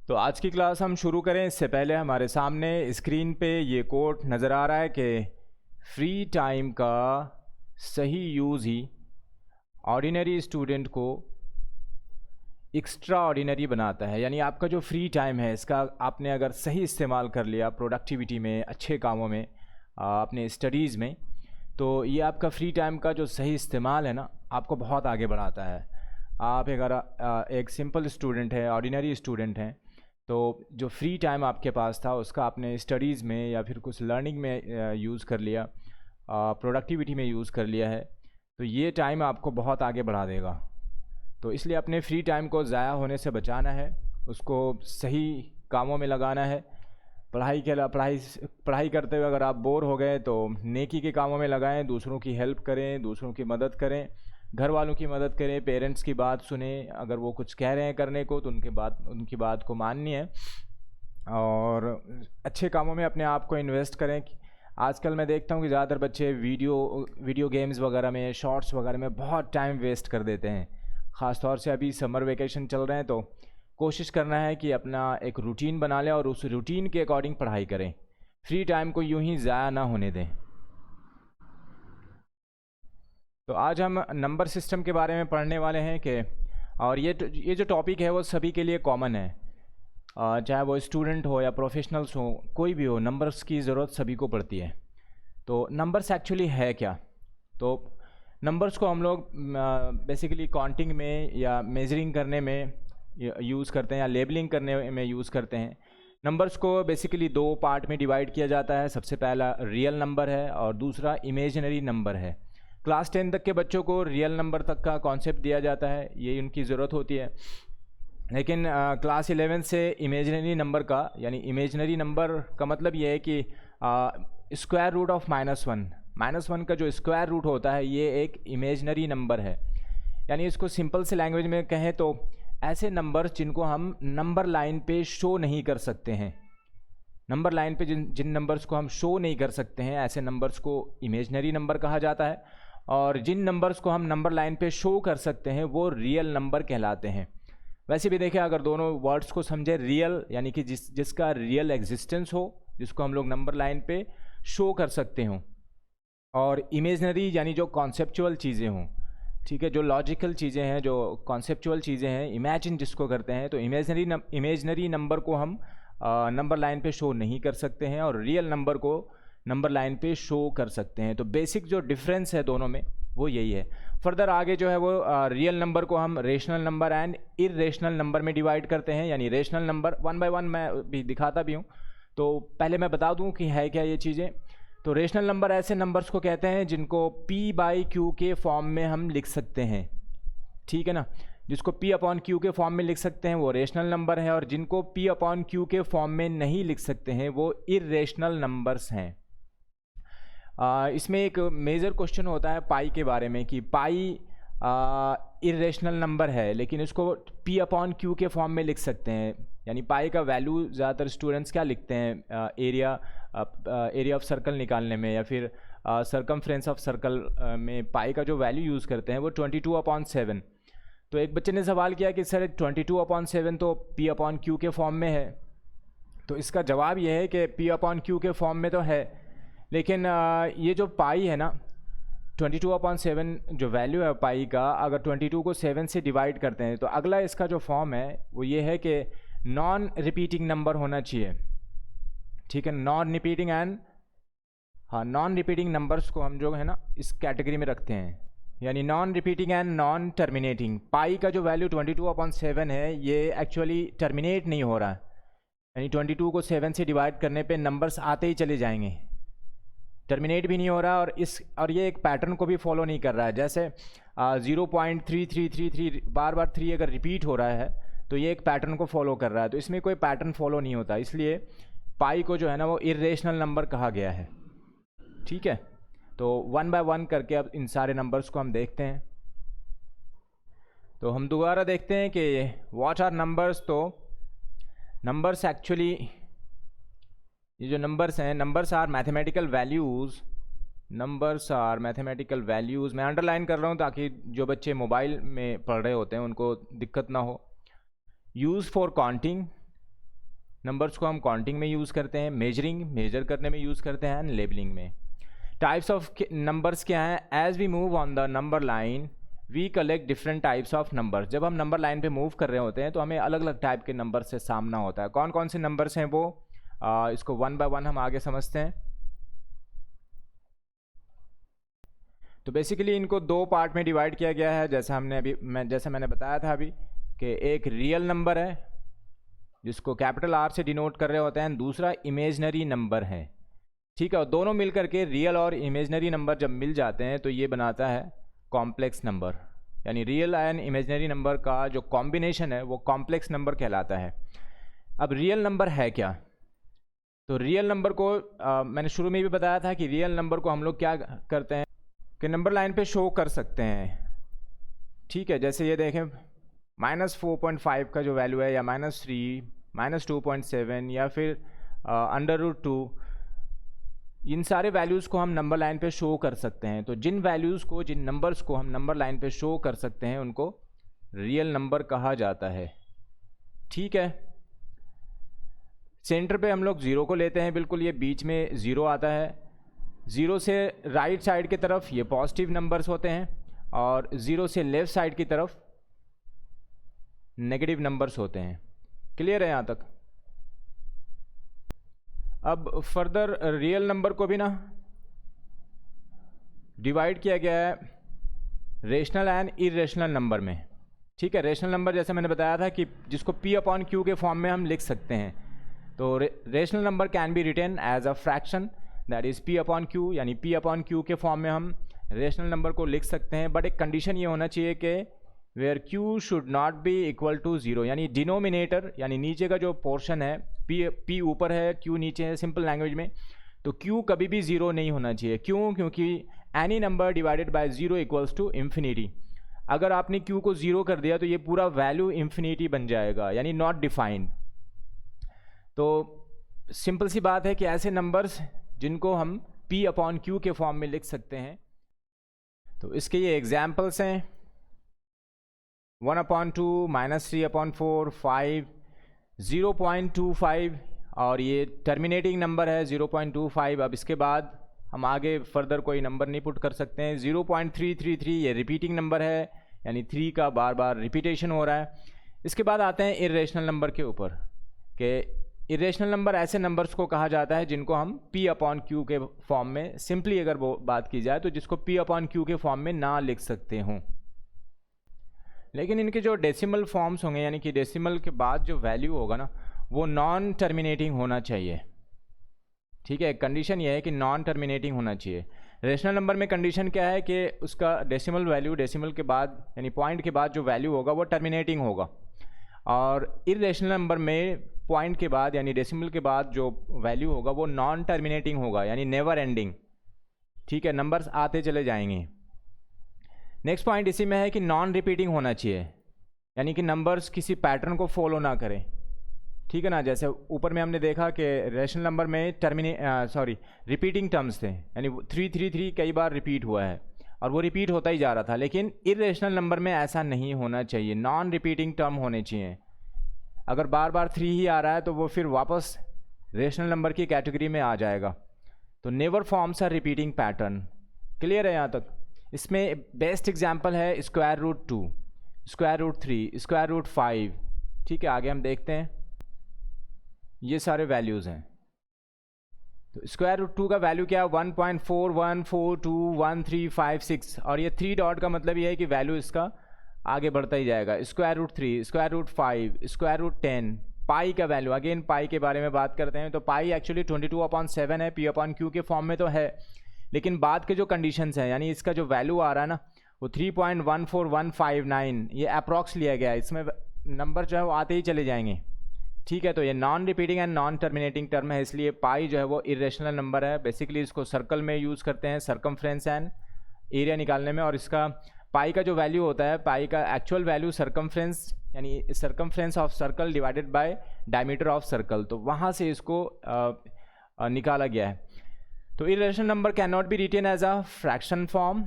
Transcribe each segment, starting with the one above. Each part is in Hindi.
तो आज की क्लास हम शुरू करें इससे पहले हमारे सामने स्क्रीन पे ये कोट नज़र आ रहा है कि फ्री टाइम का सही यूज़ ही ऑर्डिनरी स्टूडेंट को एक्स्ट्रा ऑर्डिनरी बनाता है। यानी आपका जो फ्री टाइम है इसका आपने अगर सही इस्तेमाल कर लिया प्रोडक्टिविटी में, अच्छे कामों में, अपने स्टडीज़ में, तो ये आपका फ्री टाइम का जो सही इस्तेमाल है ना आपको बहुत आगे बढ़ाता है। आप अगर एक सिंपल स्टूडेंट है, ऑर्डिनरी स्टूडेंट हैं, तो जो फ्री टाइम आपके पास था उसका आपने स्टडीज़ में या फिर कुछ लर्निंग में यूज़ कर लिया, प्रोडक्टिविटी में यूज़ कर लिया है, तो ये टाइम आपको बहुत आगे बढ़ा देगा। तो इसलिए अपने फ्री टाइम को ज़ाया होने से बचाना है, उसको सही कामों में लगाना है। पढ़ाई करते हुए अगर आप बोर हो गए तो नेकी के कामों में लगाएं, दूसरों की हेल्प करें, दूसरों की मदद करें, घर वालों की मदद करें, पेरेंट्स की बात सुने, अगर वो कुछ कह रहे हैं करने को तो उनकी बात को माननी है और अच्छे कामों में अपने आप को इन्वेस्ट करें। आजकल मैं देखता हूँ कि ज़्यादातर बच्चे वीडियो गेम्स वगैरह में, शॉर्ट्स वगैरह में बहुत टाइम वेस्ट कर देते हैं। ख़ास तौर से अभी समर वेकेशन चल रहे हैं तो कोशिश करना है कि अपना एक रूटीन बना लें और उस रूटीन के अकॉर्डिंग पढ़ाई करें। फ्री टाइम को यूं ही ज़ाया ना होने दें। तो आज हम नंबर सिस्टम के बारे में पढ़ने वाले हैं कि और ये जो टॉपिक है वो सभी के लिए कॉमन है, चाहे वो स्टूडेंट हो या प्रोफेशनल्स हो, कोई भी हो, नंबर्स की ज़रूरत सभी को पड़ती है। तो नंबर्स एक्चुअली है क्या? तो नंबर्स को हम लोग बेसिकली काउंटिंग में या मेजरिंग करने में यूज़ करते हैं या लेबलिंग करने में यूज़ करते हैं। नंबर्स को बेसिकली दो पार्ट में डिवाइड किया जाता है। सबसे पहला रियल नंबर है और दूसरा इमेजिनरी नंबर है। क्लास 10 तक के बच्चों को रियल नंबर तक का कॉन्सेप्ट दिया जाता है, ये उनकी ज़रूरत होती है। लेकिन क्लास 11 से इमेजिनरी नंबर का, यानी इमेजिनरी नंबर का मतलब ये है कि स्क्वायर रूट ऑफ -1 का जो स्क्वायर रूट होता है ये एक इमेजिनरी नंबर है। यानी इसको सिंपल से लैंग्वेज में कहें तो ऐसे नंबर्स जिनको हम नंबर लाइन पे शो नहीं कर सकते हैं, नंबर लाइन पे जिन नंबर्स को हम शो नहीं कर सकते हैं ऐसे नंबर्स को इमेजिनरी नंबर कहा जाता है। और जिन नंबर्स को हम नंबर लाइन पे शो कर सकते हैं वो रियल नंबर कहलाते हैं। वैसे भी देखें, अगर दोनों वर्ड्स को समझे, रियल यानी कि जिसका रियल एग्जिस्टेंस हो, जिसको हम लोग नंबर लाइन पे शो कर सकते हों, और इमेजनरी यानी जो कॉन्सेप्चुअल चीज़ें हों, ठीक है, जो लॉजिकल चीज़ें हैं, जो कॉन्सेप्चुअल चीज़ें हैं, इमेजिन जिसको करते हैं, तो इमेजनरी नंबर को हम नंबर लाइन पे शो नहीं कर सकते हैं और रियल नंबर को नंबर लाइन पे शो कर सकते हैं। तो बेसिक जो डिफरेंस है दोनों में वो यही है। फर्दर आगे जो है वो रियल नंबर को हम rational number and irrational number में डिवाइड करते हैं। यानी रेशनल नंबर 1 बाय 1 मैं भी दिखाता भी हूँ, तो पहले मैं बता दूँ कि है क्या ये चीज़ें। तो रेशनल नंबर ऐसे नंबर्स को कहते हैं जिनको P/Q के फॉर्म में हम लिख सकते हैं, ठीक है ना। जिसको P/Q के फॉर्म में लिख सकते हैं वो रेशनल नंबर है, और जिनको P/Q के फॉर्म में नहीं लिख सकते हैं वो इरेशनल नंबर्स हैं। इसमें एक मेजर क्वेश्चन होता है पाई के बारे में कि पाई इरेशनल नंबर है लेकिन इसको P/Q के फॉर्म में लिख सकते हैं। यानी पाई का वैल्यू ज़्यादातर स्टूडेंट्स क्या लिखते हैं, एरिया ऑफ सर्कल निकालने में या फिर सरकमफ्रेंस ऑफ सर्कल में पाई का जो वैल्यू यूज़ करते हैं वो 22/7। तो एक बच्चे ने सवाल किया कि सर 22/7 तो P/Q के फॉर्म में है। तो इसका जवाब ये है कि P/Q के फॉर्म में तो है, लेकिन ये जो पाई है ना, 22/7 जो वैल्यू है पाई का, अगर 22 को 7 से डिवाइड करते हैं तो अगला इसका जो फॉर्म है वो ये है कि नॉन रिपीटिंग नंबर होना चाहिए, ठीक है। नॉन रिपीटिंग नंबर्स को हम जो है ना इस कैटेगरी में रखते हैं, यानी non repeating and non terminating. Pi का जो वैल्यू 22/7 है ये एक्चुअली टर्मिनेट नहीं हो रहा है, यानी 22 को 7 से डिवाइड करने पे नंबर्स आते ही चले जाएंगे, टर्मिनेट भी नहीं हो रहा। और ये एक पैटर्न को भी फॉलो नहीं कर रहा है। जैसे 0.3333 बार 3 अगर रिपीट हो रहा है तो ये एक पैटर्न को फॉलो कर रहा है, तो इसमें कोई पैटर्न फॉलो नहीं होता, इसलिए पाई को जो है ना वो इरेशनल नंबर कहा गया है, ठीक है। तो 1 बाय 1 करके अब इन सारे नंबर्स को हम देखते हैं। तो हम दोबारा देखते हैं कि व्हाट आर नंबर्स। तो नंबर्स एक्चुअली, ये जो नंबर्स हैं, नंबर्स आर मैथमेटिकल वैल्यूज़। मैं अंडरलाइन कर रहा हूँ ताकि जो बच्चे मोबाइल में पढ़ रहे होते हैं उनको दिक्कत ना हो। यूज़ फॉर काउंटिंग, नंबर्स को हम काउंटिंग में यूज़ करते हैं, मेजर करने में यूज़ करते हैं, एंड लेबलिंग में। टाइप्स ऑफ नंबर्स क्या हैं? As we move on the number line we collect different types of numbers. जब हम नंबर लाइन पे मूव कर रहे होते हैं तो हमें अलग अलग टाइप के नंबर से सामना होता है। कौन कौन से नंबर्स हैं वो इसको वन बाय वन हम आगे समझते हैं। तो बेसिकली इनको दो पार्ट में डिवाइड किया गया है, जैसा मैंने बताया था अभी कि एक रियल नंबर है जिसको कैपिटल आर से डिनोट कर रहे होते हैं, दूसरा इमेजनरी नंबर है। ठीक है, और दोनों मिलकर के रियल और इमेजनरी नंबर जब मिल जाते हैं तो ये बनाता है कॉम्प्लेक्स नंबर, यानी रियल एंड इमेजनरी नंबर का जो कॉम्बिनेशन है वो कॉम्प्लेक्स नंबर कहलाता है। अब रियल नंबर है क्या? तो रियल नंबर को मैंने शुरू में भी बताया था कि रियल नंबर को हम लोग क्या करते हैं कि नंबर लाइन पे शो कर सकते हैं। ठीक है, जैसे ये देखें -4.5 का जो वैल्यू है, या -3, -2.7 या फिर √2, इन सारे वैल्यूज़ को हम नंबर लाइन पे शो कर सकते हैं। तो जिन नंबर्स को हम नंबर लाइन पे शो कर सकते हैं उनको रियल नंबर कहा जाता है। ठीक है, सेंटर पे हम लोग 0 को लेते हैं, बिल्कुल ये बीच में 0 आता है। 0 से राइट साइड की तरफ ये पॉजिटिव नंबर्स होते हैं और 0 से लेफ़्ट साइड की तरफ नेगेटिव नंबर्स होते हैं। क्लियर है यहाँ तक? अब फर्दर रियल नंबर को भी ना डिवाइड किया गया है रेशनल एंड इरेशनल नंबर में। ठीक है, रेशनल नंबर जैसे मैंने बताया था कि जिसको P/Q के फॉर्म में हम लिख सकते हैं। तो rational number can be written as a fraction, that is P/Q, यानी P/Q के फॉर्म में हम रेशनल नंबर को लिख सकते हैं। बट एक कंडीशन ये होना चाहिए कि where Q should not be equal to 0, यानी डिनोमिनेटर यानी नीचे का जो पोर्शन है, P ऊपर है Q नीचे है, सिंपल लैंग्वेज में, तो Q कभी भी 0 नहीं होना चाहिए। क्यों? क्योंकि any number divided by 0 equals to infinity. अगर आपने Q को 0 कर दिया तो ये पूरा वैल्यू इन्फिनिटी बन जाएगा, यानी नॉट डिफाइंड। तो सिंपल सी बात है कि ऐसे नंबर्स जिनको हम P/Q के फॉर्म में लिख सकते हैं, तो इसके ये एग्जाम्पल्स हैं 1/2, -3/4, 5, 0.25 और ये टर्मिनेटिंग नंबर है 0.25। अब इसके बाद हम आगे फर्दर कोई नंबर नहीं पुट कर सकते हैं। 0.333 ये रिपीटिंग नंबर है, यानी 3 का बार बार रिपीटेशन हो रहा है। इसके बाद आते हैं इरेशनल नंबर के ऊपर कि इरेशनल नंबर ऐसे नंबर्स को कहा जाता है जिनको हम P/Q के फॉर्म में, सिंपली अगर वो बात की जाए तो जिसको P/Q के फॉर्म में ना लिख सकते हों, लेकिन इनके जो डेसिमल फॉर्म्स होंगे, यानी कि डेसिमल के बाद जो वैल्यू होगा ना वो नॉन टर्मिनेटिंग होना चाहिए। ठीक है, कंडीशन ये है कि नॉन टर्मिनेटिंग होना चाहिए। रेशनल नंबर में कंडीशन क्या है कि उसका डेसिमल वैल्यू, डेसिमल के बाद यानी पॉइंट के बाद जो वैल्यू होगा वो टर्मिनेटिंग होगा, और इरेशनल नंबर में पॉइंट के बाद यानी डेसिमल के बाद जो वैल्यू होगा वो नॉन टर्मिनेटिंग होगा, यानी नेवर एंडिंग। ठीक है, नंबर्स आते चले जाएंगे। नेक्स्ट पॉइंट इसी में है कि नॉन रिपीटिंग होना चाहिए, यानी कि नंबर्स किसी पैटर्न को फॉलो ना करें। ठीक है ना, जैसे ऊपर में हमने देखा कि रेशनल नंबर में रिपीटिंग टर्म्स थे, यानी 333 कई बार रिपीट हुआ है और वो रिपीट होता ही जा रहा था, लेकिन इरेशनल नंबर में ऐसा नहीं होना चाहिए, नॉन रिपीटिंग टर्म होने चाहिए। अगर बार बार 3 ही आ रहा है तो वो फिर वापस रेशनल नंबर की कैटेगरी में आ जाएगा। तो never forms a repeating pattern. Clear है यहाँ तक? इसमें बेस्ट एग्जाम्पल है √2, √3, √5। ठीक है, आगे हम देखते हैं। ये सारे वैल्यूज़ हैं। तो √2 का वैल्यू क्या है? 1.41421356, और ये 3 डॉट का मतलब ये है कि वैल्यू इसका आगे बढ़ता ही जाएगा। √3, √5, √10, पाई का वैल्यू, अगेन पाई के बारे में बात करते हैं। तो पाई एक्चुअली 22/7 है, P/Q के फॉर्म में तो है, लेकिन बाद के जो कंडीशंस हैं, यानी इसका जो वैल्यू आ रहा है ना वो 3.14159, ये अप्रॉक्स लिया गया है, इसमें नंबर जो है वो आते ही चले जाएंगे। ठीक है, तो ये non repeating and non terminating term है, इसलिए पाई जो है वो इरेशनल नंबर है। बेसिकली इसको सर्कल में यूज़ करते हैं सरकमफ्रेंस एंड एरिया निकालने में, और इसका पाई का जो वैल्यू होता है, पाई का एक्चुअल वैल्यू सरकमफ्रेंस यानी circumference of circle divided by diameter of circle, तो वहाँ से इसको निकाला गया है। तो irrational number can not be written as a fraction form,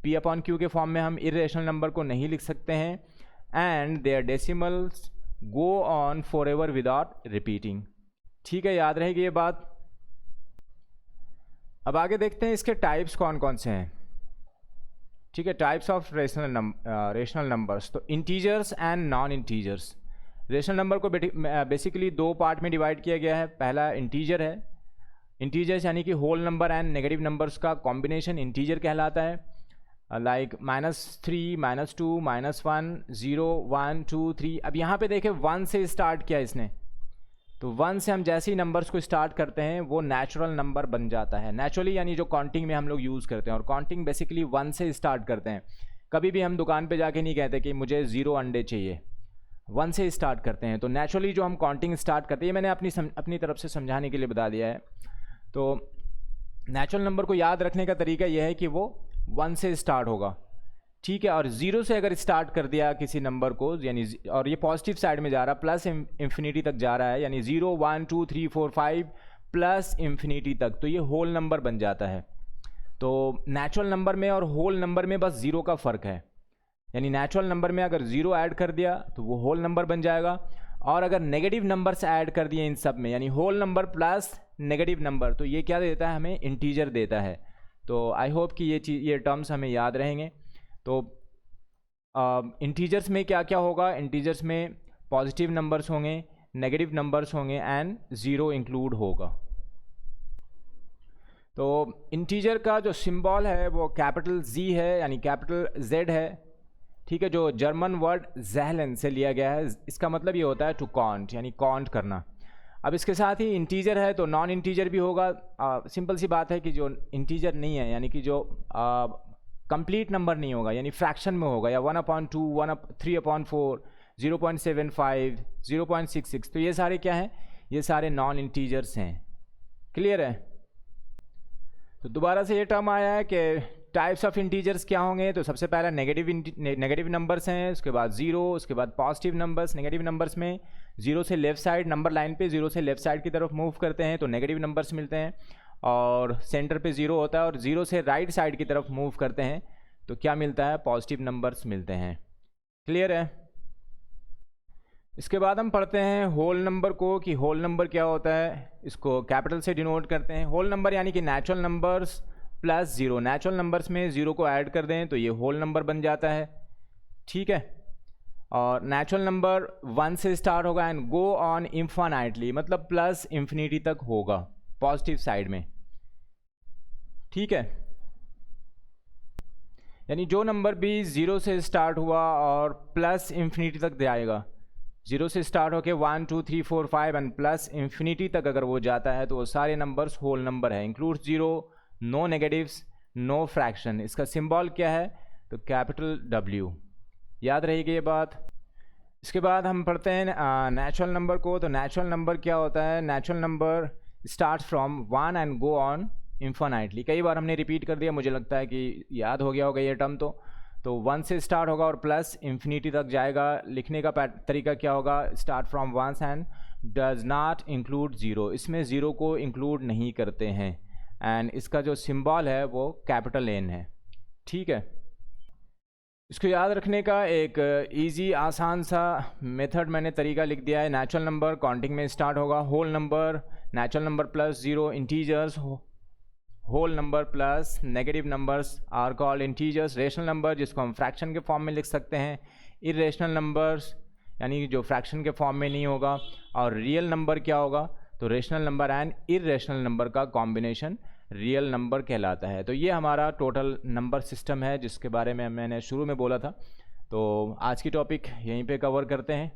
P/Q के फॉर्म में हम इरेशनल नंबर को नहीं लिख सकते हैं, and there decimals go on forever without repeating. ठीक है, याद रहेगी ये बात। अब आगे देखते हैं इसके टाइप्स कौन कौन से हैं। ठीक है, टाइप्स ऑफ रेशनल नंबर्स। तो integers and non integers. Rational number को बेसिकली दो पार्ट में डिवाइड किया गया है। पहला इंटीजर है। इंटीजर्स यानी कि whole number and negative numbers का कॉम्बिनेशन इंटीजर कहलाता है। लाइक -3, -2, -1, 0, 1, 2, 3। अब यहाँ पे देखें 1 से स्टार्ट किया इसने, तो 1 से हम जैसे ही नंबर्स को स्टार्ट करते हैं वो नेचुरल नंबर बन जाता है। नेचुरली यानी जो काउंटिंग में हम लोग यूज़ करते हैं, और काउंटिंग बेसिकली 1 से स्टार्ट करते हैं। कभी भी हम दुकान पे जाके नहीं कहते कि मुझे 0 अंडे चाहिए, 1 से स्टार्ट करते हैं। तो नेचुरली जो हम काउंटिंग स्टार्ट करते हैं, मैंने अपनी तरफ से समझाने के लिए बता दिया है। तो नेचुरल नंबर को याद रखने का तरीका यह है कि वो 1 से स्टार्ट होगा। ठीक है, और 0 से अगर स्टार्ट कर दिया किसी नंबर को, यानी और ये पॉजिटिव साइड में जा रहा है, प्लस इन्फिनिटी तक जा रहा है, यानी 0, 1, 2, 3, 4, 5 प्लस इन्फिनिटी तक, तो ये होल नंबर बन जाता है। तो नेचुरल नंबर में और होल नंबर में बस 0 का फ़र्क है। यानी नेचुरल नंबर में अगर 0 ऐड कर दिया तो वो होल नंबर बन जाएगा, और अगर नेगेटिव नंबर्स ऐड कर दिए इन सब में, यानी whole number plus negative number, तो ये क्या देता है, हमें इंटीजर देता है। तो आई होप कि ये टर्म्स हमें याद रहेंगे। तो इंटीजर्स में क्या क्या होगा, इंटीजर्स में पॉजिटिव नंबर्स होंगे, नेगेटिव नंबर्स होंगे एंड 0 इंक्लूड होगा। तो इंटीजर का जो सिंबल है वो कैपिटल Z है, यानी कैपिटल Z है। ठीक है, जो जर्मन वर्ड ज़ेहलन से लिया गया है। इसका मतलब ये होता है टू काउंट, यानी काउंट करना। अब इसके साथ ही इंटीजर है तो नॉन इंटीजर भी होगा। सिंपल सी बात है कि जो इंटीजर नहीं है, यानी कि जो कंप्लीट नंबर नहीं होगा, यानी फ्रैक्शन में होगा, या 1/2, 3/4, 0.75, 0.66, तो ये सारे क्या हैं, ये सारे नॉन इंटीजर्स हैं। क्लियर है। तो दोबारा से ये टर्म आया है कि टाइप्स ऑफ इंटीजर्स क्या होंगे। तो सबसे पहला नेगेटिव नंबर्स हैं, उसके बाद 0, उसके बाद पॉजिटिव नंबर्स। नेगेटिव नंबर्स में 0 से लेफ्ट साइड, नंबर लाइन पे 0 से लेफ्ट साइड की तरफ मूव करते हैं तो नेगेटिव नंबर्स मिलते हैं, और सेंटर पे 0 होता है, और 0 से राइट साइड की तरफ मूव करते हैं तो क्या मिलता है, पॉजिटिव नंबर्स मिलते हैं। क्लियर है। इसके बाद हम पढ़ते हैं होल नंबर को, कि होल नंबर क्या होता है। इसको कैपिटल से डिनोट करते हैं। होल नंबर यानी कि natural numbers plus 0। Natural numbers में 0 को ऐड कर दें तो ये होल नंबर बन जाता है। ठीक है, और नेचुरल नंबर 1 से स्टार्ट होगा एंड गो ऑन इन्फिनिटली, मतलब प्लस इन्फिनिटी तक होगा पॉजिटिव साइड में। ठीक है, यानी जो नंबर भी 0 से स्टार्ट हुआ और प्लस इन्फिनिटी तक जाएगा, 0 से स्टार्ट होके 1, 2, 3, 4, 5 एंड प्लस इन्फिनिटी तक अगर वो जाता है तो वो सारे नंबर्स होल नंबर है। Includes 0, no negatives, no fraction. इसका सिंबल क्या है, तो कैपिटल W। याद रहेगी ये बात। इसके बाद हम पढ़ते हैं नेचुरल नंबर को। तो नेचुरल नंबर क्या होता है, natural number start from 1 and go on infinitely. कई बार हमने रिपीट कर दिया, मुझे लगता है कि याद हो गया होगा ये टर्म। तो 1 से स्टार्ट होगा और प्लस इन्फिनिटी तक जाएगा। लिखने का तरीका क्या होगा, start from 1 and does not include 0। इसमें 0 को इंक्लूड नहीं करते हैं, एंड इसका जो सिंबल है वो कैपिटल N है। ठीक है, इसको याद रखने का एक इजी आसान सा मेथड मैंने तरीका लिख दिया है। नेचुरल नंबर काउंटिंग में स्टार्ट होगा, whole number, natural number plus 0, integers, whole number plus negative numbers are called integers. Rational number जिसको हम फ्रैक्शन के फॉर्म में लिख सकते हैं, इरेशनल नंबर्स यानी जो फ्रैक्शन के फॉर्म में नहीं होगा, और रियल नंबर क्या होगा, तो rational number and irrational number का कॉम्बिनेशन रियल नंबर कहलाता है। तो ये हमारा टोटल नंबर सिस्टम है जिसके बारे में मैंने शुरू में बोला था। तो आज की टॉपिक यहीं पे कवर करते हैं।